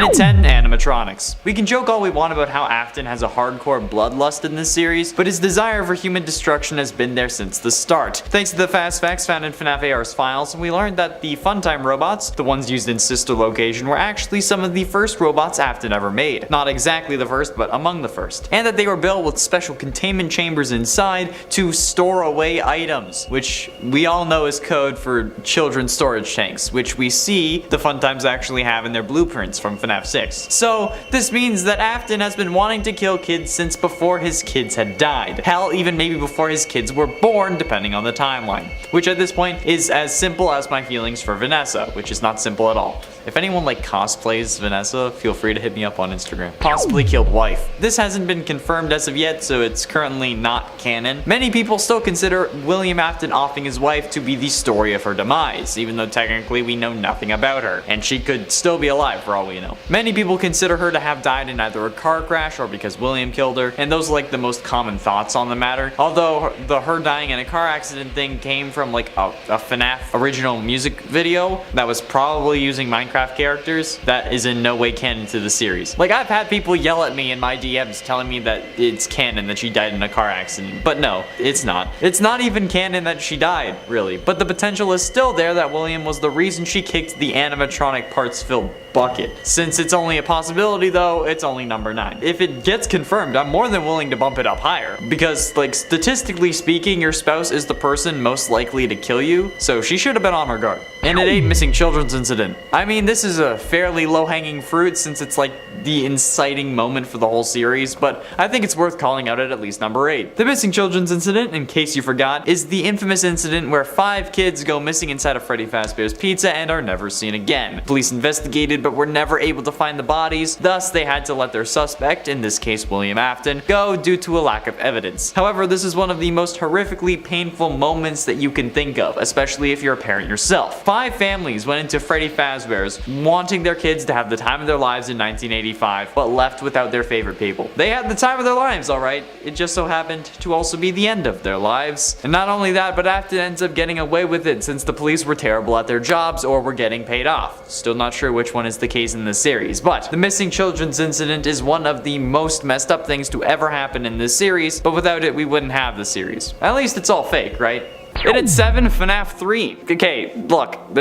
at 10, animatronics. We can joke all we want about how Afton has a hardcore bloodlust in this series, but his desire for human destruction has been there since the start. Thanks to the fast facts found in FNAF AR's files, we learned that the Funtime robots, the ones used in Sister Location, were actually some of the first robots Afton ever made. Not exactly the first, but among the first. And that they were built with special containment chambers inside to store away items, which we all know is code for children's storage tanks, which we see the Funtimes actually have in their blueprints from FNAF 6. So this means that Afton has been wanting to kill kids since before his kids had died. Hell, even maybe before his kids were born, depending on the timeline. Which at this point is as simple as my feelings for Vanessa, which is not simple at all. If anyone cosplays Vanessa, feel free to hit me up on Instagram. Possibly killed wife. This hasn't been confirmed as of yet, so it's currently not canon. Many people still consider William Afton offing his wife to be the story of her demise, even though technically we know nothing about her, and she could still be alive for all we know. Many people consider her to have died in either a car crash or because William killed her, and those are the most common thoughts on the matter. Although her dying in a car accident thing came from a FNAF original music video that was probably using Minecraft characters that is in no way canon to the series. I've had people yell at me in my DMs telling me that it's canon that she died in a car accident, but no, it's not. It's not even canon that she died, really, but the potential is still there that William was the reason she kicked the animatronic parts filled bucket. Since it's only a possibility though, it's only number 9. If it gets confirmed, I'm more than willing to bump it up higher, because statistically speaking, your spouse is the person most likely to kill you, so she should have been on her guard. And it ain't missing children's incident. I mean, this is a fairly low-hanging fruit since it's the inciting moment for the whole series, but I think it's worth calling out at least number 8. The missing children's incident, in case you forgot, is the infamous incident where 5 kids go missing inside of Freddy Fazbear's Pizza and are never seen again. Police investigated but were never able to find the bodies, thus they had to let their suspect, in this case William Afton, go due to a lack of evidence. However, this is one of the most horrifically painful moments that you can think of, especially if you're a parent yourself. 5 families went into Freddy Fazbear's wanting their kids to have the time of their lives in 1985, but left without their favorite people. They had the time of their lives, alright, it just so happened to also be the end of their lives. And not only that, but Afton ends up getting away with it since the police were terrible at their jobs or were getting paid off. Still not sure which one is the case in this series, but the missing children's incident is one of the most messed up things to ever happen in this series, but without it we wouldn't have the series. At least it's all fake, right? And at 7, FNAF 3. Okay, look,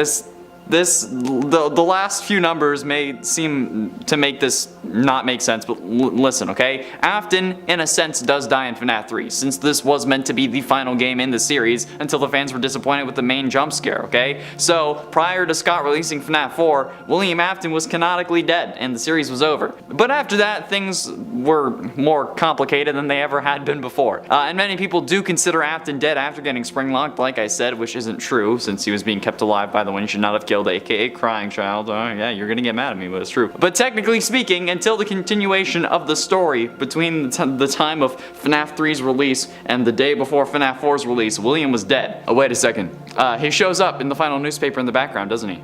the last few numbers may seem to make this not make sense, but listen, okay? Afton, in a sense, does die in FNAF 3, since this was meant to be the final game in the series until the fans were disappointed with the main jump scare, okay? So, prior to Scott releasing FNAF 4, William Afton was canonically dead, and the series was over. But after that, things were more complicated than they ever had been before. And many people do consider Afton dead after getting spring-locked, like I said, which isn't true, since he was being kept alive by the one he should not have killed, aka crying child. Oh yeah, you're gonna get mad at me, but it's true. But technically speaking, until the continuation of the story between the time of FNAF 3's release and the day before FNAF 4's release, William was dead. Oh, wait a second. He shows up in the final newspaper in the background, doesn't he?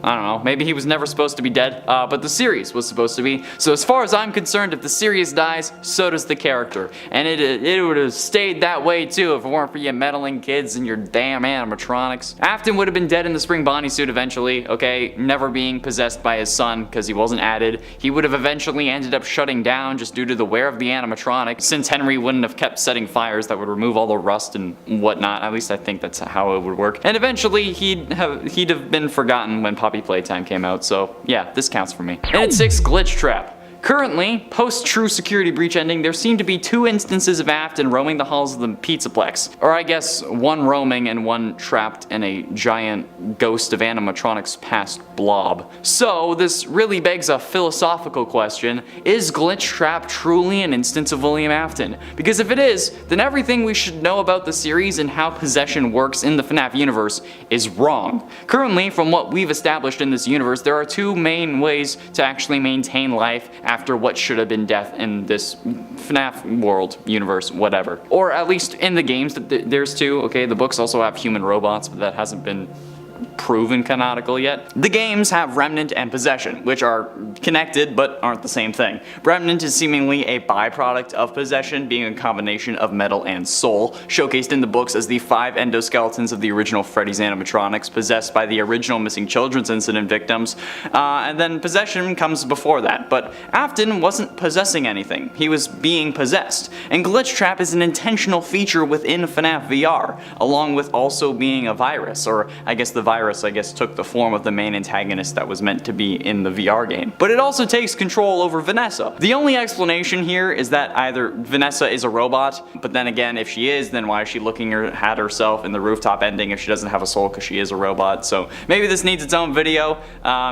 I don't know. Maybe he was never supposed to be dead, but the series was supposed to be. So as far as I'm concerned, if the series dies, so does the character. And it would have stayed that way too if it weren't for you meddling kids and your damn animatronics. Afton would have been dead in the spring Bonnie suit eventually, okay? Never being possessed by his son because he wasn't added. He would have eventually ended up shutting down just due to the wear of the animatronic, since Henry wouldn't have kept setting fires that would remove all the rust and whatnot. At least I think that's how it would work. And eventually he'd have been forgotten when Poppy Playtime came out, so yeah, this counts for me. And at 6, Glitch Trap. Currently, post-True Security Breach ending, there seem to be 2 instances of Afton roaming the halls of the Pizzaplex. Or I guess, one roaming and one trapped in a giant ghost of animatronics past blob. So, this really begs a philosophical question: is Glitch Trap truly an instance of William Afton? Because if it is, then everything we should know about the series and how possession works in the FNAF universe is wrong. Currently, from what we've established in this universe, there are 2 main ways to actually maintain life after what should have been death in this FNAF world, universe, whatever. Or at least in the games, there's 2, okay? The books also have human robots, but that hasn't been proven canonical yet. The games have Remnant and Possession, which are connected but aren't the same thing. Remnant is seemingly a byproduct of Possession, being a combination of metal and soul, showcased in the books as the 5 endoskeletons of the original Freddy's animatronics possessed by the original missing children's incident victims, and then Possession comes before that. But Afton wasn't possessing anything, he was being possessed. And Glitch Trap is an intentional feature within FNAF VR, along with also being a virus, or I guess the virus took the form of the main antagonist that was meant to be in the VR game. But it also takes control over Vanessa. The only explanation here is that either Vanessa is a robot, but then again, if she is, then why is she looking at herself in the rooftop ending if she doesn't have a soul because she is a robot? So maybe this needs its own video,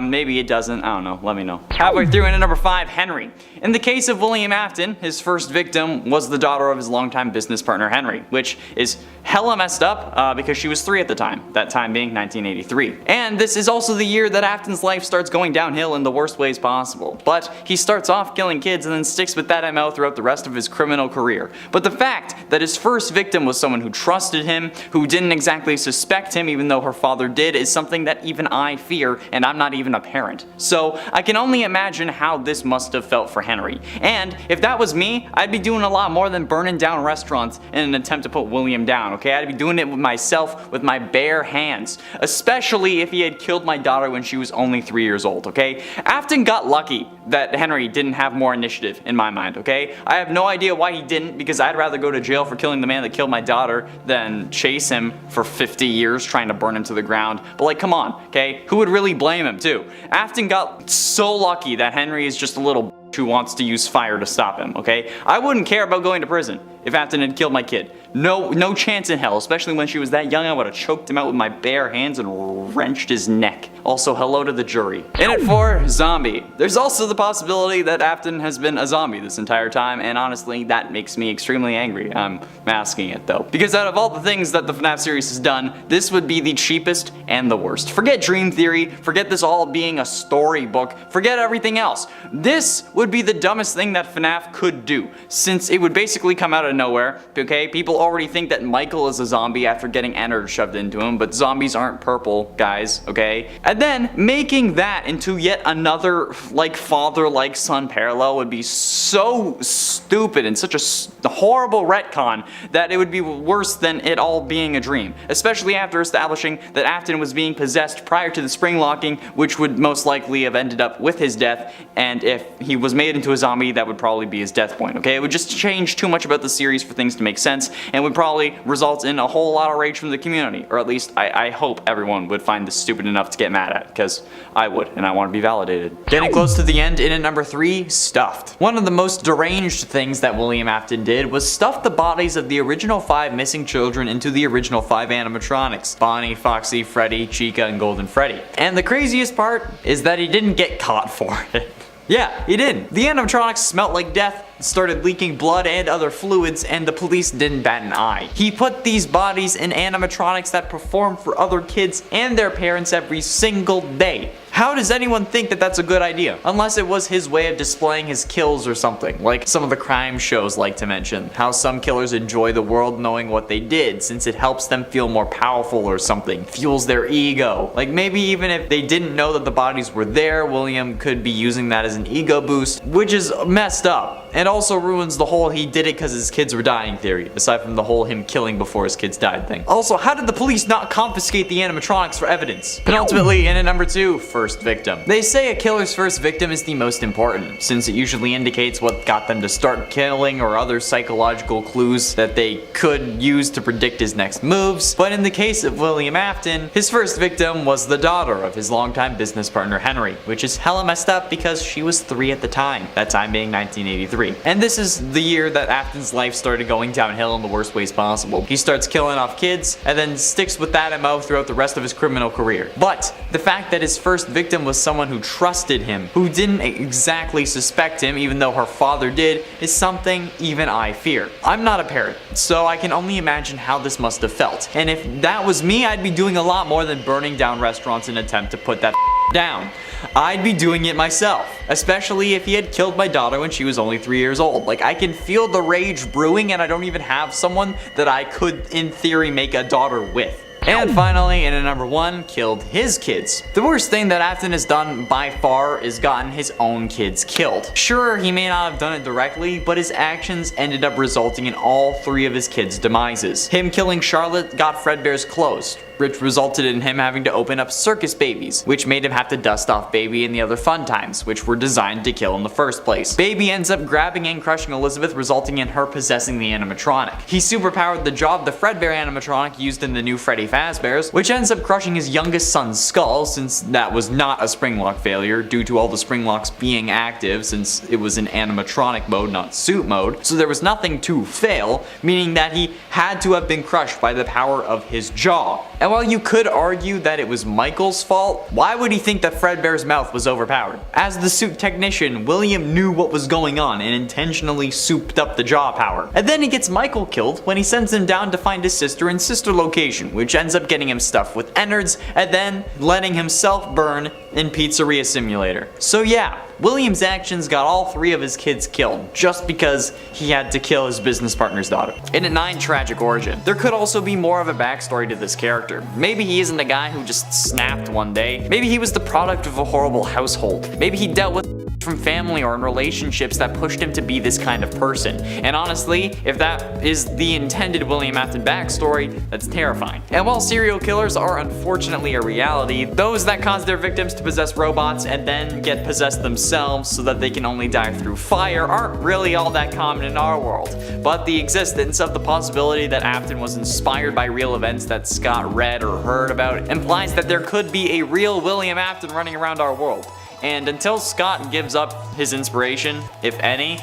maybe it doesn't, I don't know, let me know. Halfway through into number 5, Henry. In the case of William Afton, his first victim was the daughter of his longtime business partner Henry, which is hella messed up because she was 3 at the time, that time being 1983. And this is also the year that Afton's life starts going downhill in the worst ways possible. But he starts off killing kids and then sticks with that MO throughout the rest of his criminal career. But the fact that his first victim was someone who trusted him, who didn't exactly suspect him even though her father did, is something that even I fear, and I'm not even a parent. So I can only imagine how this must have felt for Henry. And if that was me, I'd be doing a lot more than burning down restaurants in an attempt to put William down, okay? I'd be doing it with myself, with my bare hands. Especially if he had killed my daughter when she was only 3 years old, okay? Afton got lucky that Henry didn't have more initiative in my mind, okay? I have no idea why he didn't, because I'd rather go to jail for killing the man that killed my daughter than chase him for 50 years trying to burn him to the ground. But like, come on, okay? Who would really blame him too? Afton got so lucky that Henry is just a little who wants to use fire to stop him, okay? I wouldn't care about going to prison if Afton had killed my kid. No chance in hell, especially when she was that young. I would have choked him out with my bare hands and wrenched his neck. Also, hello to the jury. In at 4, zombie. There's also the possibility that Afton has been a zombie this entire time, and honestly, that makes me extremely angry. I'm masking it though. Because out of all the things that the FNAF series has done, this would be the cheapest and the worst. Forget Dream Theory, forget this all being a storybook, forget everything else. This would be the dumbest thing that FNAF could do, since it would basically come out of nowhere, okay? People already think that Michael is a zombie after getting innards shoved into him, but zombies aren't purple, guys, okay? And then making that into yet another like father-like son parallel would be so stupid and such a horrible retcon that it would be worse than it all being a dream, especially after establishing that Afton was being possessed prior to the spring locking, which would most likely have ended up with his death, and if he was made into a zombie, that would probably be his death point, okay? It would just change too much about the series for things to make sense, and would probably result in a whole lot of rage from the community, or at least I hope everyone would find this stupid enough to get mad at, because I would, and I want to be validated. Getting close to the end, in at number 3, stuffed. One of the most deranged things that William Afton did was stuff the bodies of the original 5 missing children into the original 5 animatronics: Bonnie, Foxy, Freddy, Chica, and Golden Freddy. And the craziest part is that he didn't get caught for it. Yeah, he did. The animatronics smelt like death, started leaking blood and other fluids, and the police didn't bat an eye. He put these bodies in animatronics that perform for other kids and their parents every single day. How does anyone think that that's a good idea? Unless it was his way of displaying his kills or something, like some of the crime shows like to mention. How some killers enjoy the world knowing what they did, since it helps them feel more powerful or something, fuels their ego. Like maybe even if they didn't know that the bodies were there, William could be using that as an ego boost, which is messed up. And also ruins the whole he did it because his kids were dying theory, aside from the whole him killing before his kids died thing. Also, how did the police not confiscate the animatronics for evidence? Penultimately, in at number 2, first victim. They say a killer's first victim is the most important, since it usually indicates what got them to start killing or other psychological clues that they could use to predict his next moves. But in the case of William Afton, his first victim was the daughter of his longtime business partner Henry, which is hella messed up because she was 3 at the time, that time being 1983. And this is the year that Afton's life started going downhill in the worst ways possible. He starts killing off kids and then sticks with that MO throughout the rest of his criminal career. But the fact that his first victim was someone who trusted him, who didn't exactly suspect him even though her father did, is something even I fear. I'm not a parent, so I can only imagine how this must have felt. And if that was me, I'd be doing a lot more than burning down restaurants in an attempt to put that down. I'd be doing it myself, especially if he had killed my daughter when she was only 3 years old. Like, I can feel the rage brewing and I don't even have someone that I could, in theory, make a daughter with. And finally, in at number 1, killed his kids. The worst thing that Afton has done by far is gotten his own kids killed. Sure, he may not have done it directly, but his actions ended up resulting in all 3 of his kids' demises. Him killing Charlotte got Fredbear's closed, which resulted in him having to open up circus babies, which made him have to dust off Baby and the other fun times, which were designed to kill in the first place. Baby ends up grabbing and crushing Elizabeth, resulting in her possessing the animatronic. He superpowered the jaw of the Fredbear animatronic used in the new Freddy Fazbear's, which ends up crushing his youngest son's skull, since that was not a spring lock failure due to all the spring locks being active, since it was in animatronic mode, not suit mode, so there was nothing to fail, meaning that he had to have been crushed by the power of his jaw. And while you could argue that it was Michael's fault, why would he think that Fredbear's mouth was overpowered? As the suit technician, William knew what was going on and intentionally souped up the jaw power. And then he gets Michael killed when he sends him down to find his sister in sister location, which ends up getting him stuffed with innards and then letting himself burn in Pizzeria Simulator. So yeah, William's actions got all 3 of his kids killed just because he had to kill his business partner's daughter. In at 9, tragic origin. There could also be more of a backstory to this character. Maybe he isn't a guy who just snapped one day. Maybe he was the product of a horrible household. Maybe he dealt with from family or in relationships that pushed him to be this kind of person. And honestly, if that is the intended William Afton backstory, that's terrifying. And while serial killers are unfortunately a reality, those that cause their victims to possess robots and then get possessed themselves so that they can only die through fire aren't really all that common in our world. But the existence of the possibility that Afton was inspired by real events that Scott read or heard about implies that there could be a real William Afton running around our world. And until Scott gives up his inspiration, if any,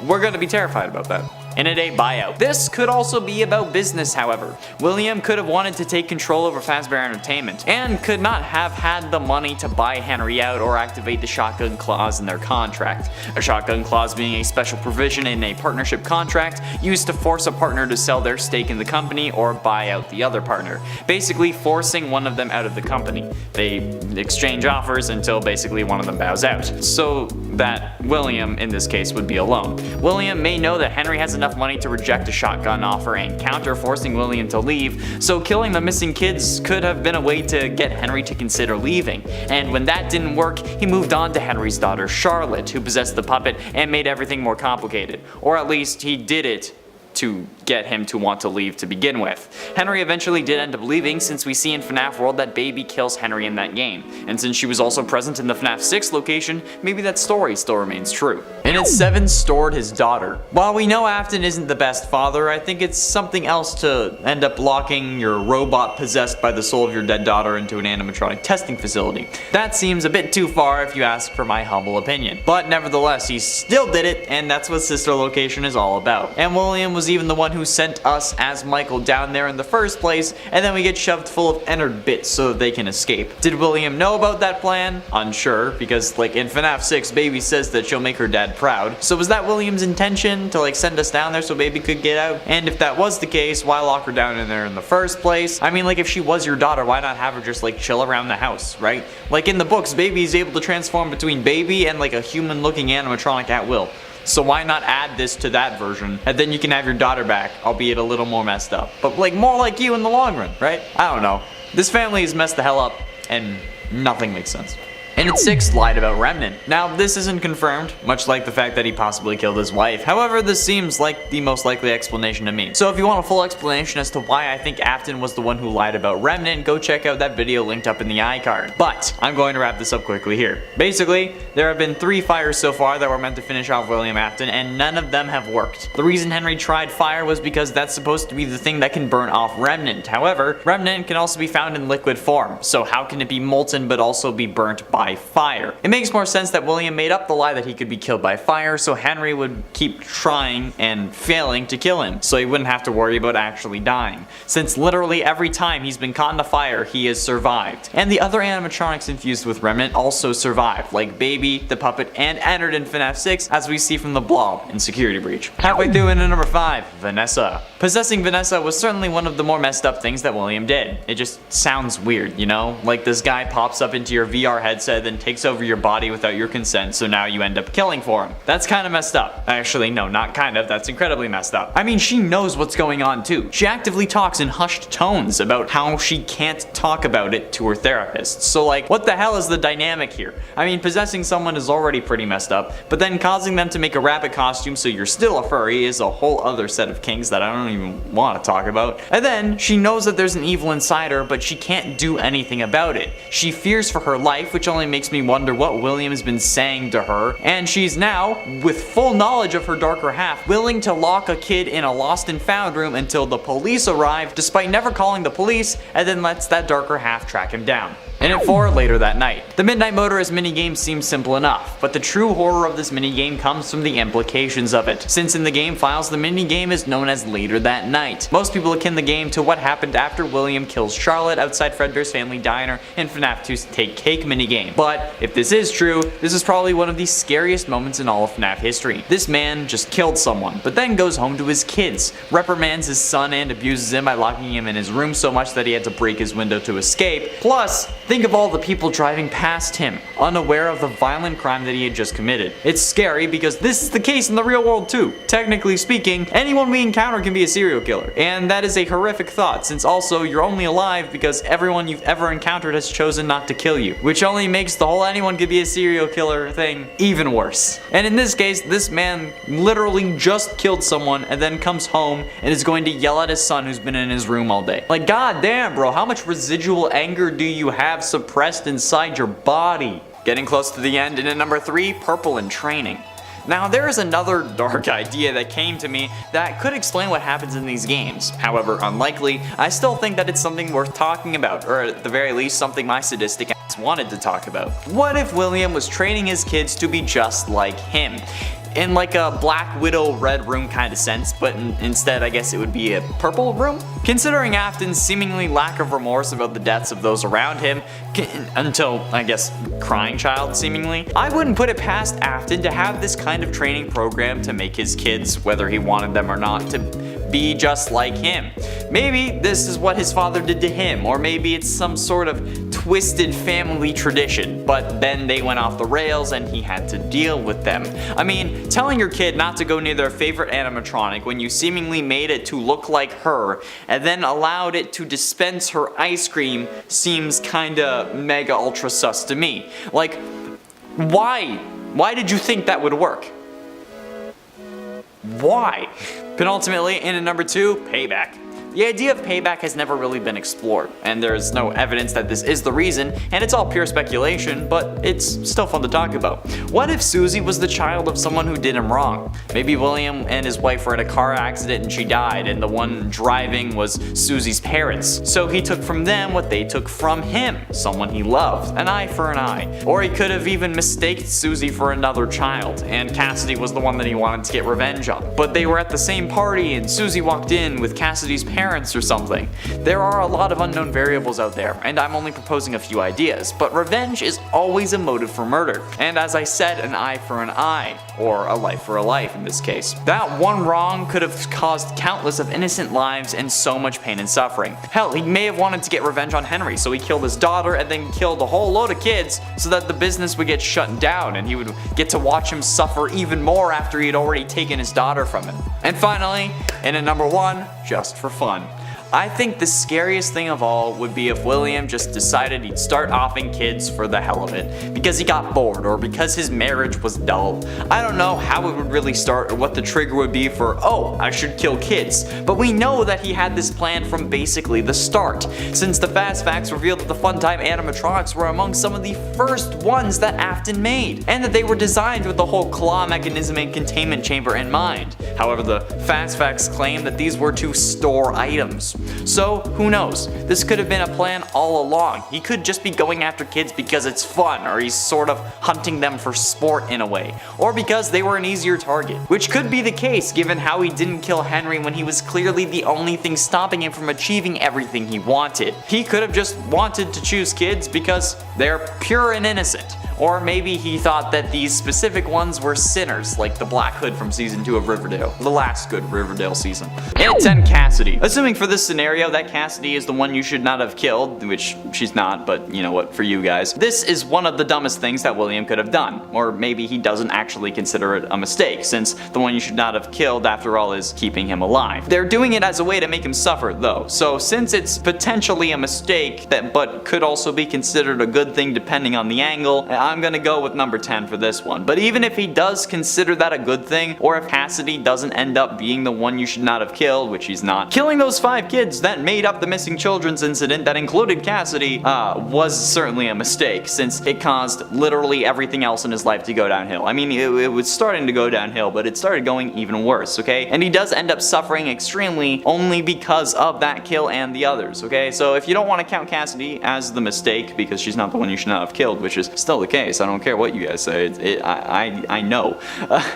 we're gonna be terrified about that. In at 8, buyout. This could also be about business, however. William could have wanted to take control over Fazbear Entertainment, and could not have had the money to buy Henry out or activate the shotgun clause in their contract. A shotgun clause being a special provision in a partnership contract used to force a partner to sell their stake in the company or buy out the other partner, basically forcing one of them out of the company. They exchange offers until basically one of them bows out, so that William, in this case, would be alone. William may know that Henry has enough money to reject a shotgun offer and counter, forcing William to leave, so killing the missing kids could have been a way to get Henry to consider leaving. And when that didn't work, he moved on to Henry's daughter Charlotte, who possessed the puppet and made everything more complicated. Or at least he did it to get him to want to leave to begin with. Henry eventually did end up leaving, since we see in FNAF World that Baby kills Henry in that game, and since she was also present in the FNAF 6 location, maybe that story still remains true. And at 7, stored his daughter. While we know Afton isn't the best father, I think it's something else to end up locking your robot possessed by the soul of your dead daughter into an animatronic testing facility. That seems a bit too far if you ask for my humble opinion. But nevertheless, he still did it, and that's what sister location is all about. And William was even the one who sent us as Michael down there in the first place, and then we get shoved full of innard bits so that they can escape. Did William know about that plan? Unsure, because like in FNAF 6, Baby says that she'll make her dad proud. So was that William's intention, to like send us down there so Baby could get out? And if that was the case, why lock her down in there in the first place? I mean, like, if she was your daughter, why not have her just like chill around the house, right? Like in the books, Baby is able to transform between Baby and like a human looking animatronic at will. So why not add this to that version, and then you can have your daughter back, albeit a little more messed up. But like more like you in the long run, right? I don't know. This family is messed the hell up, and nothing makes sense. And at 6, lied about Remnant. Now, this isn't confirmed, much like the fact that he possibly killed his wife. However, this seems like the most likely explanation to me. So if you want a full explanation as to why I think Afton was the one who lied about Remnant, go check out that video linked up in the iCard. But I'm going to wrap this up quickly here. Basically, there have been 3 fires so far that were meant to finish off William Afton, and none of them have worked. The reason Henry tried fire was because that's supposed to be the thing that can burn off Remnant. However, Remnant can also be found in liquid form, so how can it be molten but also be burnt by fire? It makes more sense that William made up the lie that he could be killed by fire, so Henry would keep trying and failing to kill him, so he wouldn't have to worry about actually dying, since literally every time he's been caught in a fire, he has survived. And the other animatronics infused with Remnant also survived, like Baby, the puppet, and entered in FNAF 6, as we see from the Blob in Security Breach. Halfway through into number 5, Vanessa. Possessing Vanessa was certainly one of the more messed up things that William did. It just sounds weird, you know? Like this guy pops up into your VR headset head, then takes over your body without your consent, so now you end up killing for him. That's kind of messed up. Actually, no, not kind of, that's incredibly messed up. I mean, she knows what's going on too. She actively talks in hushed tones about how she can't talk about it to her therapist. So like, what the hell is the dynamic here? I mean, possessing someone is already pretty messed up, but then causing them to make a rabbit costume so you're still a furry is a whole other set of kinks that I don't even want to talk about. And then, she knows that there's an evil inside her, but she can't do anything about it. She fears for her life, which only makes me wonder what William has been saying to her, and she's now, with full knowledge of her darker half, willing to lock a kid in a lost and found room until the police arrive, despite never calling the police, and then lets that darker half track him down. And at 4 later that night. The Midnight Motorist minigame seems simple enough, but the true horror of this minigame comes from the implications of it, since in the game files the minigame is known as Later That Night. Most people akin the game to what happened after William kills Charlotte outside Fredbear's Family Diner in FNAF 2's Take Cake minigame. But if this is true, this is probably one of the scariest moments in all of FNAF history. This man just killed someone, but then goes home to his kids, reprimands his son and abuses him by locking him in his room so much that he had to break his window to escape. Plus, think of all the people driving past him, unaware of the violent crime that he had just committed. It's scary because this is the case in the real world too. Technically speaking, anyone we encounter can be a serial killer. And that is a horrific thought, since also you're only alive because everyone you've ever encountered has chosen not to kill you, which only makes the whole anyone could be a serial killer thing even worse. And in this case, this man literally just killed someone and then comes home and is going to yell at his son who's been in his room all day. Like, god damn, bro, how much residual anger do you have suppressed inside your body? Getting close to the end, and at number 3, Purple in Training. Now, there is another dark idea that came to me that could explain what happens in these games. However unlikely, I still think that it's something worth talking about, or at the very least something my sadistic ass wanted to talk about. What if William was training his kids to be just like him? In like a Black Widow Red Room kind of sense, but instead I guess it would be a purple room? Considering Afton's seemingly lack of remorse about the deaths of those around him, until, I guess, crying child seemingly, I wouldn't put it past Afton to have this kind of training program to make his kids, whether he wanted them or not, to be just like him. Maybe this is what his father did to him, or maybe it's some sort of twisted family tradition, but then they went off the rails and he had to deal with them. I mean, telling your kid not to go near their favorite animatronic when you seemingly made it to look like her and then allowed it to dispense her ice cream seems kinda mega ultra sus to me. Like, why? Why did you think that would work? Why? Penultimately, in at number 2, Payback. The idea of payback has never really been explored, and there's no evidence that this is the reason, and it's all pure speculation, but it's still fun to talk about. What if Susie was the child of someone who did him wrong? Maybe William and his wife were in a car accident and she died, and the one driving was Susie's parents. So he took from them what they took from him, someone he loved, an eye for an eye. Or he could have even mistaked Susie for another child, and Cassidy was the one that he wanted to get revenge on. But they were at the same party, and Susie walked in with Cassidy's parents or something. There are a lot of unknown variables out there, and I'm only proposing a few ideas, but revenge is always a motive for murder. And as I said, an eye for an eye, or a life for a life in this case. That one wrong could have caused countless of innocent lives and so much pain and suffering. Hell, he may have wanted to get revenge on Henry, so he killed his daughter and then killed a whole load of kids so that the business would get shut down and he would get to watch him suffer even more after he had already taken his daughter from him. And finally, in at number 1, just for fun. I think the scariest thing of all would be if William just decided he'd start offing kids for the hell of it, because he got bored or because his marriage was dull. I don't know how it would really start or what the trigger would be for, oh, I should kill kids, but we know that he had this plan from basically the start, since the fast facts revealed that the Funtime animatronics were among some of the first ones that Afton made, and that they were designed with the whole claw mechanism and containment chamber in mind. However, the fast facts claim that these were to store items. So, who knows? This could have been a plan all along. He could just be going after kids because it's fun, or he's sort of hunting them for sport in a way, or because they were an easier target. Which could be the case given how he didn't kill Henry when he was clearly the only thing stopping him from achieving everything he wanted. He could have just wanted to choose kids because they're pure and innocent. Or maybe he thought that these specific ones were sinners, like the Black Hood from season 2 of Riverdale, the last good Riverdale season. And at 10, Cassidy. Assuming for this scenario that Cassidy is the one you should not have killed, which she's not, but you know what, for you guys. This is one of the dumbest things that William could have done. Or maybe he doesn't actually consider it a mistake, since the one you should not have killed after all is keeping him alive. They're doing it as a way to make him suffer though, so since it's potentially a mistake but could also be considered a good thing depending on the angle, I'm gonna go with number 10 for this one. But even if he does consider that a good thing, or if Cassidy doesn't end up being the one you should not have killed, which he's not, killing those 5 kids that made up the missing children's incident that included Cassidy was certainly a mistake, since it caused literally everything else in his life to go downhill. I mean, it was starting to go downhill, but it started going even worse, okay? And he does end up suffering extremely only because of that kill and the others, okay? So if you don't want to count Cassidy as the mistake because she's not the one you should not have killed, which is still the case, I don't care what you guys say, I know.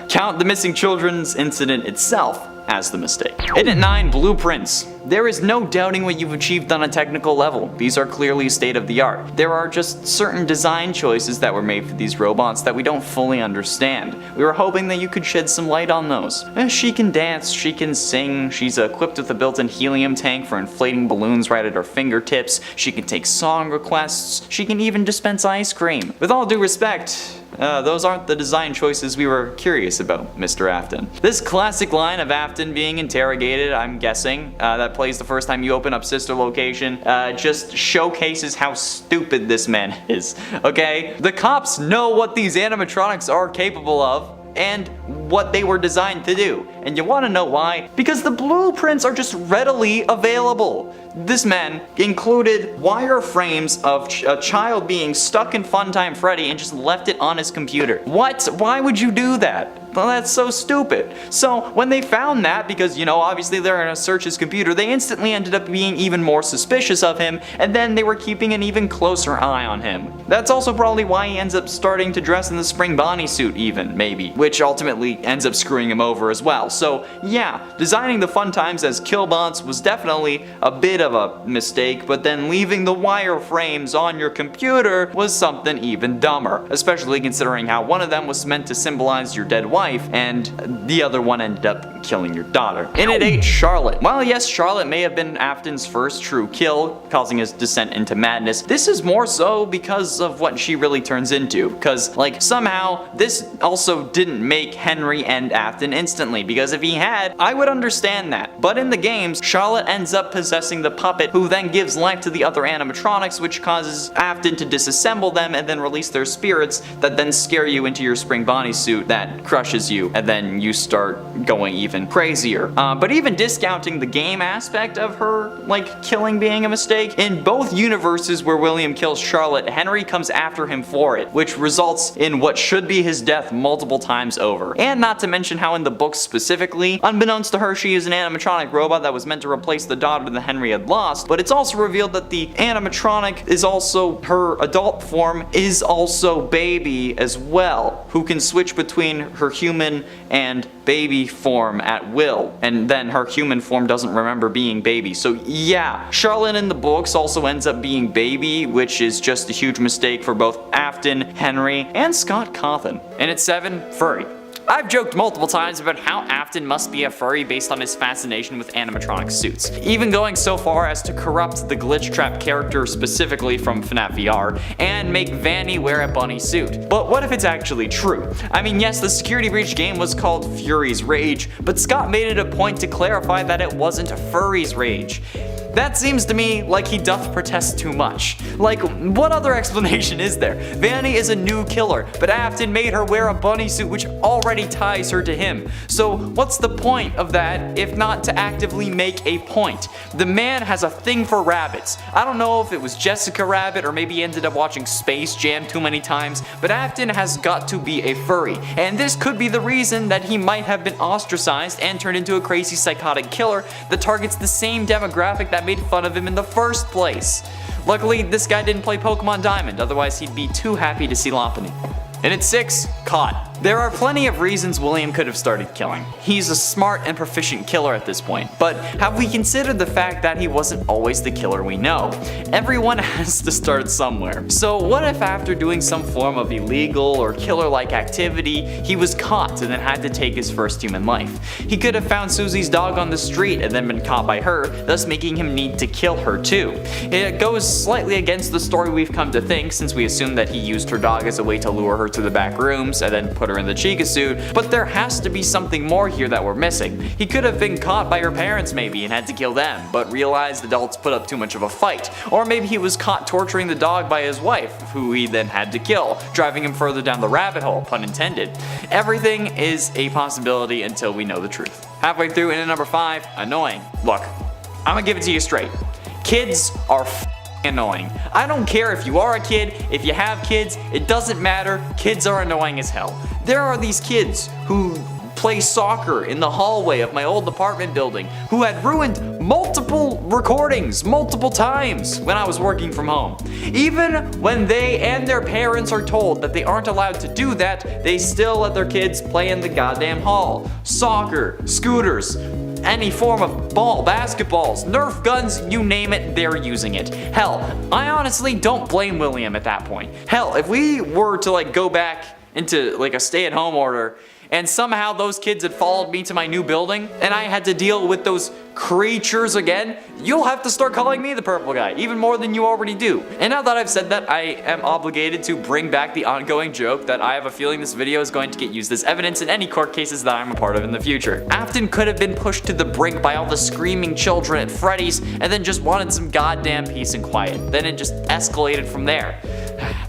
Count the missing children's incident itself as the mistake. In at 9, blueprints. There is no doubting what you've achieved on a technical level. These are clearly state of the art. There are just certain design choices that were made for these robots that we don't fully understand. We were hoping that you could shed some light on those. She can dance, she can sing, she's equipped with a built-in helium tank for inflating balloons right at her fingertips, she can take song requests, she can even dispense ice cream. With all due respect, those aren't the design choices we were curious about, Mr. Afton. This classic line of Afton being interrogated, I'm guessing, that plays the first time you open up Sister Location, just showcases how stupid this man is, okay? The cops know what these animatronics are capable of and what they were designed to do. And you want to know why? Because the blueprints are just readily available. This man included wireframes of a child being stuck in Funtime Freddy and just left it on his computer. What? Why would you do that? Well, that's so stupid. So when they found that, because you know, obviously they're gonna search his computer, they instantly ended up being even more suspicious of him, and then they were keeping an even closer eye on him. That's also probably why he ends up starting to dress in the spring Bonnie suit even, maybe, which ultimately ends up screwing him over as well. So yeah, designing the Funtimes as killbots was definitely a bit of a mistake, but then leaving the wireframes on your computer was something even dumber, especially considering how one of them was meant to symbolize your dead wife, and the other one ended up killing your daughter. In at 8, Charlotte. While yes, Charlotte may have been Afton's first true kill, causing his descent into madness, this is more so because of what she really turns into. Because, like, somehow, this also didn't make Henry end Afton instantly, because if he had, I would understand that. But in the games, Charlotte ends up possessing the puppet, who then gives life to the other animatronics, which causes Afton to disassemble them and then release their spirits that then scare you into your spring Bonnie suit that crushes you, and then you start going even crazier. But even discounting the game aspect of her, like, killing being a mistake, in both universes where William kills Charlotte, Henry comes after him for it, which results in what should be his death multiple times over. And not to mention how in the books specifically, unbeknownst to her, she is an animatronic robot that was meant to replace the daughter that Henry had lost, but it's also revealed that the animatronic is also, her adult form is also Baby as well, who can switch between her human and baby form at will, and then her human form doesn't remember being Baby. So yeah, Charlotte in the books also ends up being Baby, which is just a huge mistake for both Afton, Henry, and Scott Cawthon. And at 7, Furry. I've joked multiple times about how Afton must be a furry based on his fascination with animatronic suits, even going so far as to corrupt the Glitch Trap character specifically from FNAF VR and make Vanny wear a bunny suit. But what if it's actually true? I mean, yes, the security breach game was called Fury's Rage, but Scott made it a point to clarify that it wasn't Furry's Rage. That seems to me like he doth protest too much. Like, what other explanation is there? Vanny is a new killer, but Afton made her wear a bunny suit which already ties her to him. So what's the point of that if not to actively make a point? The man has a thing for rabbits. I don't know if it was Jessica Rabbit or maybe he ended up watching Space Jam too many times, but Afton has got to be a furry. And this could be the reason that he might have been ostracized and turned into a crazy psychotic killer that targets the same demographic that made fun of him in the first place. Luckily, this guy didn't play Pokemon Diamond, otherwise he'd be too happy to see Lopunny. And at 6, Caught. There are plenty of reasons William could have started killing. He's a smart and proficient killer at this point, but have we considered the fact that he wasn't always the killer we know? Everyone has to start somewhere. So what if after doing some form of illegal or killer-like activity, he was caught and then had to take his first human life? He could have found Susie's dog on the street and then been caught by her, thus making him need to kill her too. It goes slightly against the story we've come to think, since we assume that he used her dog as a way to lure her to the back rooms and then put her in the Chica suit, but there has to be something more here that we're missing. He could have been caught by her parents maybe and had to kill them, but realized adults put up too much of a fight. Or maybe he was caught torturing the dog by his wife, who he then had to kill, driving him further down the rabbit hole, pun intended. Everything is a possibility until we know the truth. Halfway through, in at number 5, annoying. Look, I'm gonna give it to you straight. Kids are annoying. I don't care if you are a kid, if you have kids, it doesn't matter, kids are annoying as hell. There are these kids who play soccer in the hallway of my old apartment building who had ruined multiple recordings multiple times when I was working from home. Even when they and their parents are told that they aren't allowed to do that, they still let their kids play in the goddamn hall. Soccer, scooters, any form of ball, basketballs, Nerf guns, you name it, they're using it. Hell, I honestly don't blame William at that point. Hell, if we were to go back into a stay-at-home order and somehow those kids had followed me to my new building and I had to deal with those creatures again, you'll have to start calling me the purple guy, even more than you already do. And now that I've said that, I am obligated to bring back the ongoing joke that I have a feeling this video is going to get used as evidence in any court cases that I'm a part of in the future. Afton could have been pushed to the brink by all the screaming children at Freddy's and then just wanted some goddamn peace and quiet. Then it just escalated from there.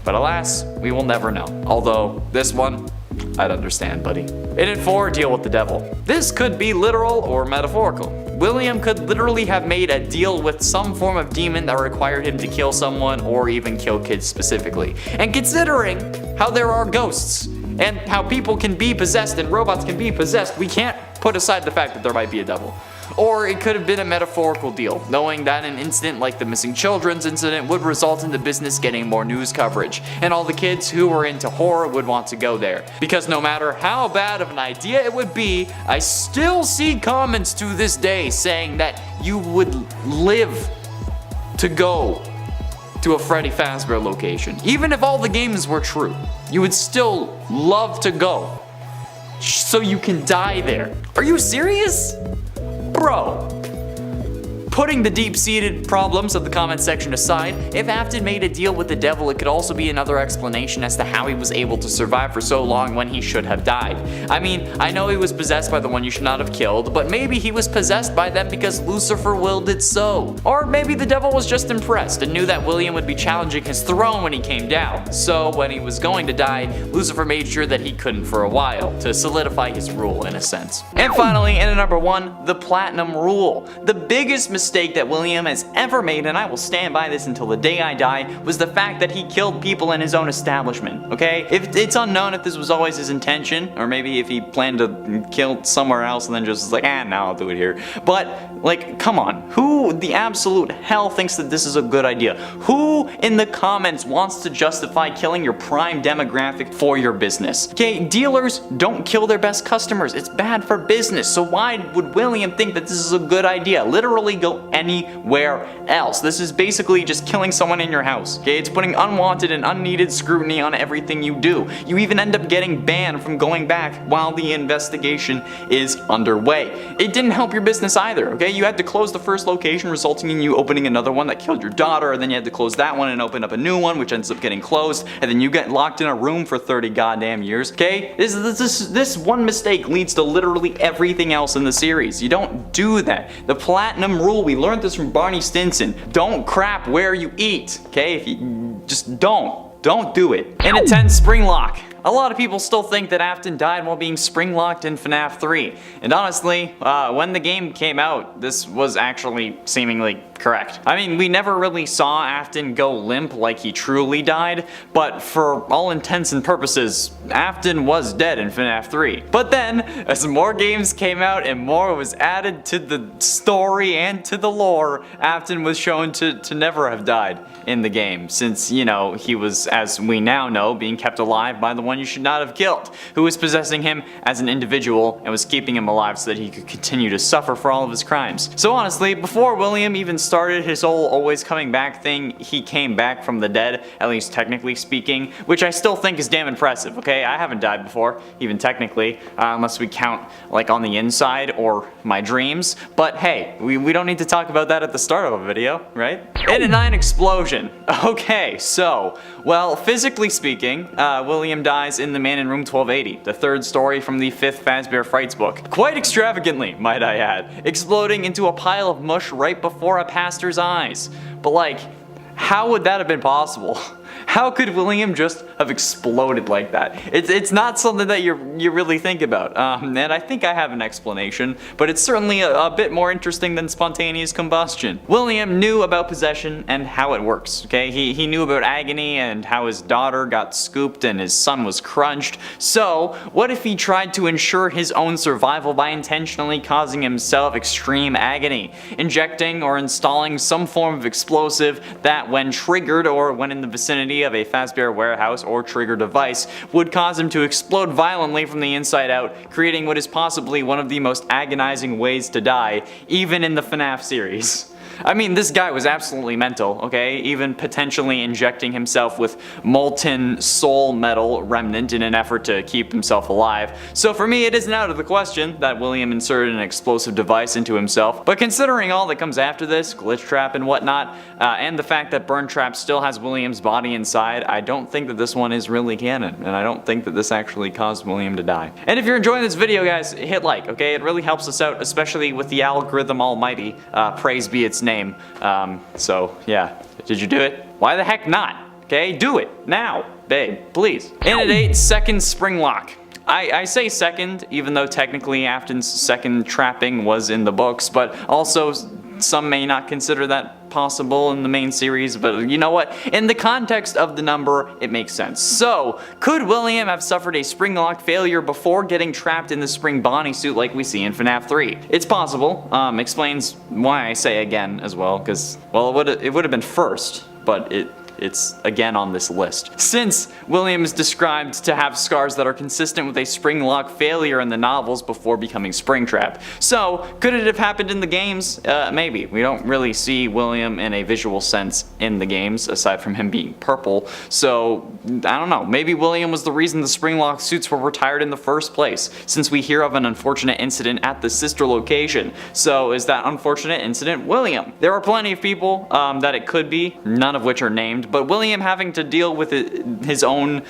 But alas, we will never know. Although, this one, I'd understand, buddy. In it 4, deal with the devil. This could be literal or metaphorical. William could literally have made a deal with some form of demon that required him to kill someone or even kill kids specifically. And considering how there are ghosts and how people can be possessed and robots can be possessed, we can't put aside the fact that there might be a devil. Or it could have been a metaphorical deal, knowing that an incident like the missing children's incident would result in the business getting more news coverage, and all the kids who were into horror would want to go there. Because no matter how bad of an idea it would be, I still see comments to this day saying that you would live to go to a Freddy Fazbear location. Even if all the games were true, you would still love to go, so you can die there. Are you serious? Bro. Putting the deep-seated problems of the comment section aside, if Afton made a deal with the devil, it could also be another explanation as to how he was able to survive for so long when he should have died. I mean, I know he was possessed by the one you should not have killed, but maybe he was possessed by them because Lucifer willed it so. Or maybe the devil was just impressed and knew that William would be challenging his throne when he came down. So when he was going to die, Lucifer made sure that he couldn't for a while, to solidify his rule in a sense. And finally, in at number 1, the Platinum Rule. The biggest mistake that William has ever made, and I will stand by this until the day I die, was the fact that he killed people in his own establishment, okay? It's unknown if this was always his intention, or maybe if he planned to kill somewhere else and then just was like, no, I'll do it here. But, come on, who the absolute hell thinks that this is a good idea? Who in the comments wants to justify killing your prime demographic for your business? Okay, dealers don't kill their best customers. It's bad for business, so why would William think that this is a good idea? Literally go anywhere else. This is basically just killing someone in your house, okay? It's putting unwanted and unneeded scrutiny on everything you do. You even end up getting banned from going back while the investigation is underway. It didn't help your business either, okay? You had to close the first location, resulting in you opening another one that killed your daughter, and then you had to close that one and open up a new one, which ends up getting closed, and then you get locked in a room for 30 goddamn years, okay? This one mistake leads to literally everything else in the series. You don't do that. The Platinum Rule, we learned this from Barney Stinson. Don't crap where you eat, okay? If you just don't do it. In at 10, Springlock. A lot of people still think that Afton died while being spring-locked in FNAF 3. And honestly, when the game came out, this was actually seemingly correct. I mean, we never really saw Afton go limp like he truly died, but for all intents and purposes, Afton was dead in FNAF 3. But then, as more games came out and more was added to the story and to the lore, Afton was shown to never have died in the game, since, you know, he was, as we now know, being kept alive by the one you should not have killed, who was possessing him as an individual and was keeping him alive so that he could continue to suffer for all of his crimes. So honestly, before William even started his whole always coming back thing, he came back from the dead, at least technically speaking, which I still think is damn impressive, okay? I haven't died before, even technically, unless we count like on the inside or my dreams, but hey, we don't need to talk about that at the start of a video, right? In a 9 explosion. Okay, so, well, physically speaking, William dies in the Man in Room 1280, the 3rd story from the 5th Fazbear Frights book. Quite extravagantly, might I add, exploding into a pile of mush right before a pastor's eyes. But like, how would that have been possible? How could William just have exploded like that? It's not something that you really think about, and I think I have an explanation, but it's certainly a bit more interesting than spontaneous combustion. William knew about possession and how it works, okay? He knew about agony and how his daughter got scooped and his son was crunched, so what if he tried to ensure his own survival by intentionally causing himself extreme agony, injecting or installing some form of explosive that when triggered or when in the vicinity of a Fazbear warehouse or trigger device would cause him to explode violently from the inside out, creating what is possibly one of the most agonizing ways to die, even in the FNAF series. I mean, this guy was absolutely mental, okay? Even potentially injecting himself with molten soul metal remnant in an effort to keep himself alive. So for me, it isn't out of the question that William inserted an explosive device into himself. But considering all that comes after this, glitch trap and whatnot, and the fact that Burn Trap still has William's body inside, I don't think that this one is really canon, and I don't think that this actually caused William to die. And if you're enjoying this video, guys, hit like, okay? It really helps us out, especially with the algorithm almighty. Praise be its name. So yeah, did you do it? Why the heck not? Okay, do it now, babe, please. In at 8, second spring lock. I say second, even though technically Afton's second trapping was in the books, but also some may not consider that possible in the main series, but you know what? In the context of the number, it makes sense. So, could William have suffered a spring lock failure before getting trapped in the spring Bonnie suit like we see in FNAF 3? It's possible. Explains why I say again as well, because, well, it would have been first, but it's again on this list. Since William is described to have scars that are consistent with a spring lock failure in the novels before becoming Springtrap. So, could it have happened in the games? Maybe. We don't really see William in a visual sense in the games, aside from him being purple. So, I don't know. Maybe William was the reason the spring lock suits were retired in the first place, since we hear of an unfortunate incident at the sister location. So, is that unfortunate incident William? There are plenty of people that it could be, none of which are named, but William having to deal with his own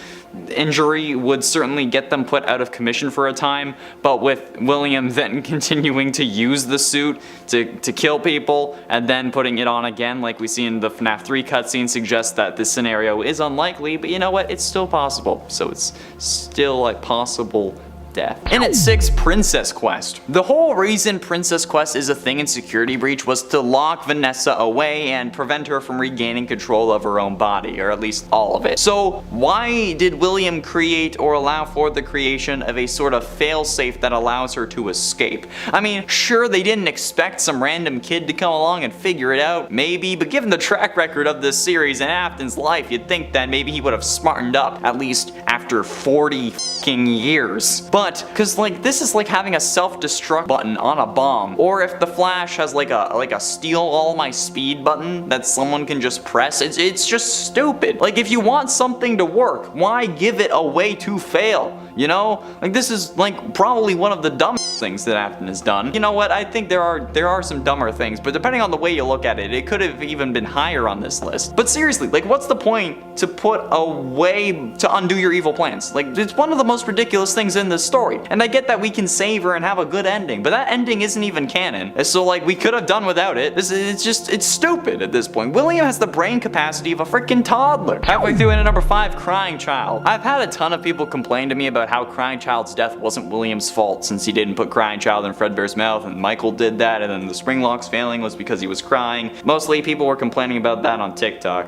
injury would certainly get them put out of commission for a time, but with William then continuing to use the suit to kill people and then putting it on again like we see in the FNAF 3 cutscene suggests that this scenario is unlikely, but you know what, it's still possible, so it's still a possible death. In at 6, Princess Quest. The whole reason Princess Quest is a thing in Security Breach was to lock Vanessa away and prevent her from regaining control of her own body, or at least all of it. So why did William create or allow for the creation of a sort of failsafe that allows her to escape? I mean, sure, they didn't expect some random kid to come along and figure it out, maybe, but given the track record of this series and Afton's life, you'd think that maybe he would have smartened up, at least after 40 fucking years. But, cause like, this is like having a self-destruct button on a bomb, or if the Flash has like a steal all my speed button that someone can just press, it's just stupid. Like, if you want something to work, why give it a way to fail? You know? Like, this is like probably one of the dumbest things that Afton has done. You know what? I think there are some dumber things, but depending on the way you look at it, it could have even been higher on this list. But seriously, like, what's the point to put a way to undo your evil plans? Like, it's one of the most ridiculous things in this story. And I get that we can save her and have a good ending, but that ending isn't even canon. So like, we could have done without it. It's stupid at this point. William has the brain capacity of a freaking toddler. Halfway through in at number 5, Crying Child. I've had a ton of people complain to me about how Crying Child's death wasn't William's fault since he didn't put Crying Child in Fredbear's mouth and Michael did that, and then the spring lock's failing was because he was crying. Mostly people were complaining about that on TikTok.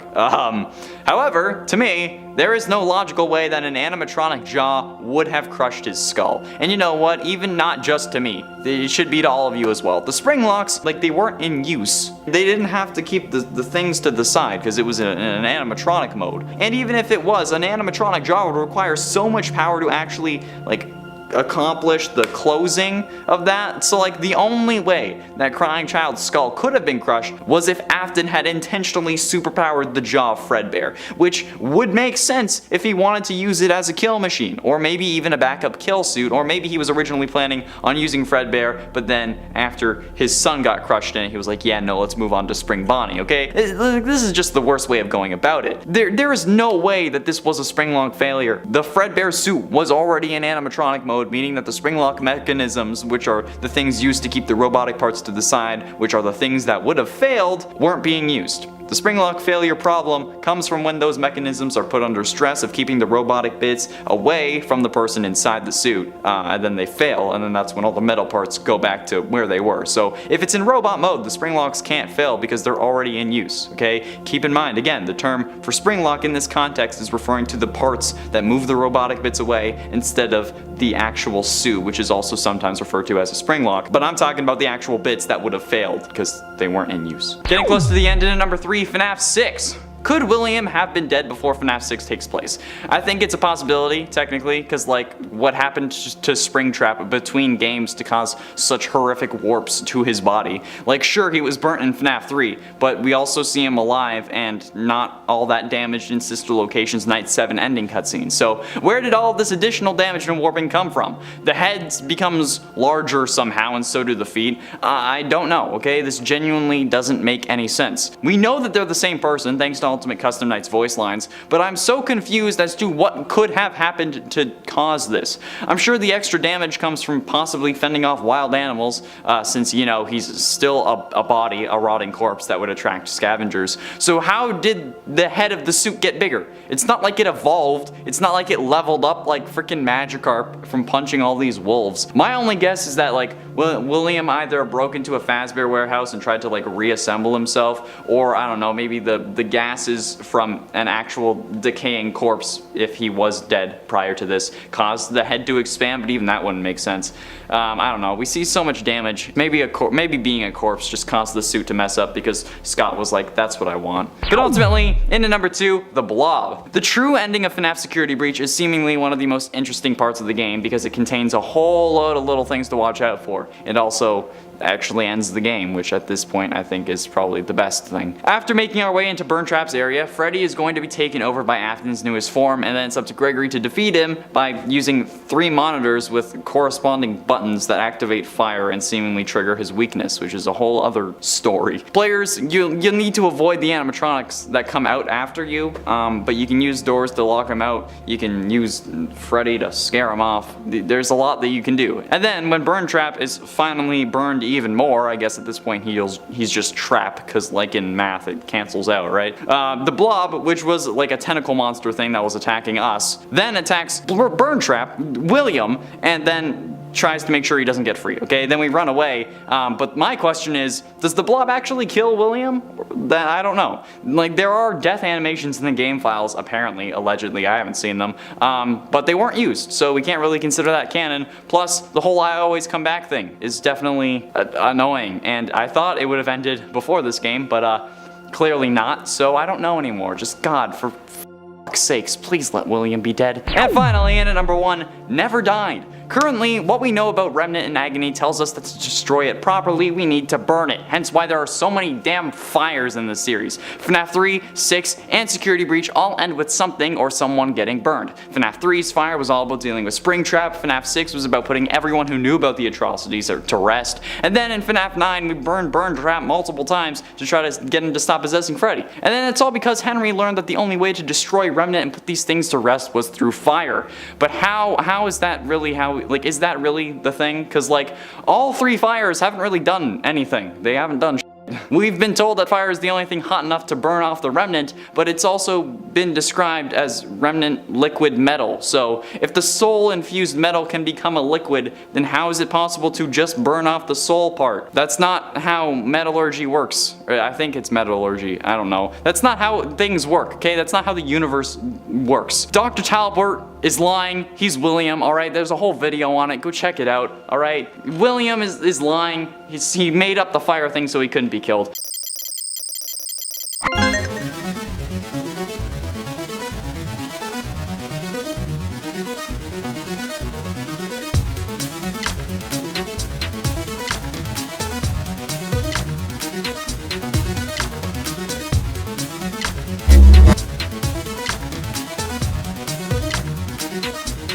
However, to me, There is no logical way that an animatronic jaw would have crushed his skull. And you know what? Even not just to me. It should be to all of you as well. The spring locks, like, they weren't in use. They didn't have to keep the things to the side because it was in an animatronic mode. And even if it was, an animatronic jaw would require so much power to actually, like, accomplish the closing of that. So like the only way that crying child's skull could have been crushed was if Afton had intentionally superpowered the jaw of Fredbear, which would make sense if he wanted to use it as a kill machine, or maybe even a backup kill suit, or maybe he was originally planning on using Fredbear, but then after his son got crushed in it, he was like, yeah, no, let's move on to Spring Bonnie, okay? This is just the worst way of going about it. There is no way that this was a spring lock failure. The Fredbear suit was already in animatronic mode, meaning that the spring lock mechanisms, which are the things used to keep the robotic parts to the side, which are the things that would have failed, weren't being used. The spring lock failure problem comes from when those mechanisms are put under stress of keeping the robotic bits away from the person inside the suit, and then they fail, and then that's when all the metal parts go back to where they were. So if it's in robot mode, the spring locks can't fail because they're already in use, okay? Keep in mind, again, the term for spring lock in this context is referring to the parts that move the robotic bits away instead of the actual suit, which is also sometimes referred to as a spring lock, but I'm talking about the actual bits that would have failed because they weren't in use. Getting close to the end, in at number 3, FNAF 6. Could William have been dead before FNAF 6 takes place? I think it's a possibility, technically, because like, what happened to Springtrap between games to cause such horrific warps to his body? Like, sure, he was burnt in FNAF 3, but we also see him alive and not all that damaged in Sister Location's Night 7 ending cutscene. So where did all this additional damage and warping come from? The head becomes larger somehow, and so do the feet. I don't know, okay? This genuinely doesn't make any sense. We know that they're the same person, thanks to Ultimate Custom Night's voice lines, but I'm so confused as to what could have happened to cause this. I'm sure the extra damage comes from possibly fending off wild animals, since, you know, he's still a body, a rotting corpse that would attract scavengers. So how did the head of the suit get bigger? It's not like it evolved, it's not like it leveled up like freaking Magikarp from punching all these wolves. My only guess is that, like, William either broke into a Fazbear warehouse and tried to, like, reassemble himself, or, I don't know, maybe the gases from an actual decaying corpse, if he was dead prior to this, caused the head to expand, but even that wouldn't make sense. I don't know, we see so much damage. Maybe being a corpse just caused the suit to mess up because Scott was like, that's what I want. But ultimately, into number 2, the Blob. The true ending of FNAF Security Breach is seemingly one of the most interesting parts of the game because it contains a whole load of little things to watch out for. It also actually ends the game, which at this point I think is probably the best thing. After making our way into Burntrap's area, Freddy is going to be taken over by Afton's newest form, and then it's up to Gregory to defeat him by using 3 monitors with corresponding buttons that activate fire and seemingly trigger his weakness, which is a whole other story. Players, you'll need to avoid the animatronics that come out after you, but you can use doors to lock them out, you can use Freddy to scare him off. There's a lot that you can do. And then when Burntrap is finally burned even more, I guess at this point he's just trapped, because like in math it cancels out, right? The Blob, which was like a tentacle monster thing that was attacking us, then attacks Burntrap, William, and then tries to make sure he doesn't get free, okay? Then we run away, but my question is, does the Blob actually kill William? That I don't know. Like, there are death animations in the game files, apparently, allegedly, I haven't seen them, but they weren't used, so we can't really consider that canon. Plus, the whole I always come back thing is definitely annoying, and I thought it would have ended before this game, but clearly not, so I don't know anymore. Just, God, for fuck's sakes, please let William be dead. And finally, in at number 1, Never Died. Currently, what we know about Remnant and Agony tells us that to destroy it properly, we need to burn it, hence why there are so many damn fires in this series. FNAF 3, 6, and Security Breach all end with something or someone getting burned. FNAF 3's fire was all about dealing with Springtrap, FNAF 6 was about putting everyone who knew about the atrocities to rest, and then in FNAF 9 we burned Burntrap multiple times to try to get him to stop possessing Freddy. And then it's all because Henry learned that the only way to destroy Remnant and put these things to rest was through fire. But how is that really like, is that really the thing? Because, like, all 3 fires haven't really done anything. They haven't done shit. We've been told that fire is the only thing hot enough to burn off the remnant, but it's also been described as remnant liquid metal. So if the soul-infused metal can become a liquid, then how is it possible to just burn off the soul part? That's not how metallurgy works. I think it's metallurgy, I don't know. That's not how things work, okay? That's not how the universe works. Dr. Talbot is lying. He's William, alright? There's a whole video on it. Go check it out, alright? William is lying. He made up the fire thing so he couldn't be killed.